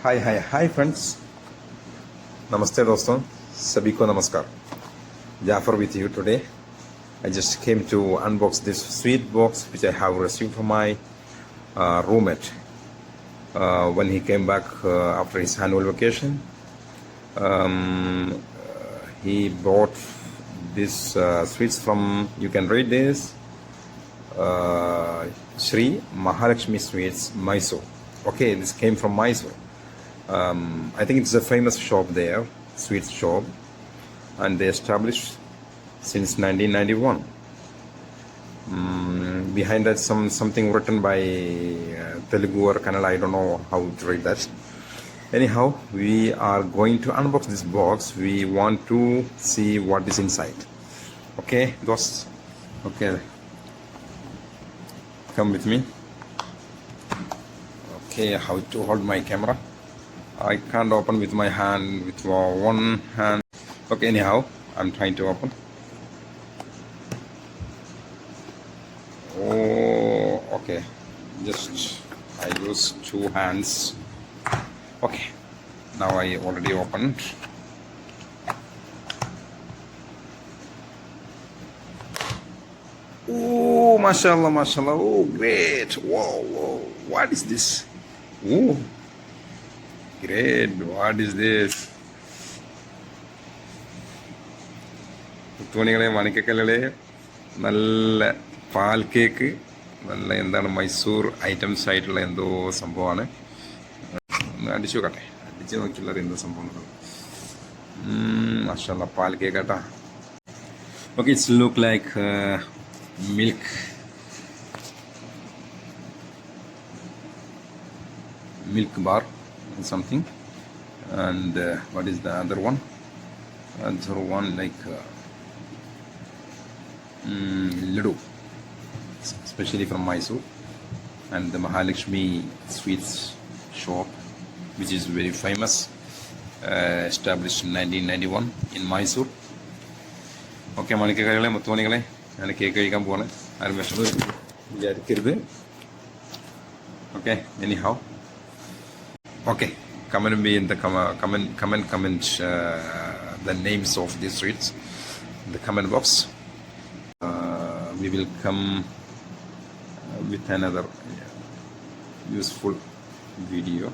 Hi friends. Namaste doston. Sabhi ko namaskar. Jafar with you today. I just came to unbox this sweet box which I have received from my roommate when he came back after his annual vacation. He brought this sweets from, you can read this, Sri Mahalakshmi Sweets, Mysore. Okay, this came from Mysore. I think it's a famous shop there, sweets shop, and they established since 1991. Behind that something written by Telugu or Kannada, I don't know how to read that. Anyhow, we are going to unbox this box. We want to see what is inside. Okay, dost? Okay, come with me. Okay, how to hold my camera? I can't open with my hand, with one hand. Okay, anyhow, I'm trying to open. Oh, okay. Just I use two hands. Okay, now I already opened. Oh, mashallah, mashallah. Oh, great. Whoa. What is this? Oh. Great, what is this? മുത്തുമണികളെ മണിക്കക്കല്ലുകളെ നല്ല പാൽ cake, നല്ല എന്താണ് Mysore items ആയിട്ടുള്ള എന്തോ സംഭവമാണ്. ഒന്ന് അടിച്ചു നോക്കട്ടെ, അടിച്ച് നോക്കിയുള്ളത് എന്തോ സംഭവം. മാഷാല്ലാ, പാൽ കേക്ക് കേട്ടാ. Okay, it's look like milk bar something. And what is the other one? Like Lidu, especially from Mysore, and the Mahalakshmi Sweets shop, which is very famous, established in 1991 in Mysore. Okay, മണിക്കക്കറികളെ മുത്തുമണികളെ, ഞാൻ cake കഴിക്കാൻ പോവാണ്. ആരും വിഷമം വിചാരിക്കരുത്. Okay, anyhow. Okay, comment me in the comment the names of these streets in the comment box. We will come with another useful video.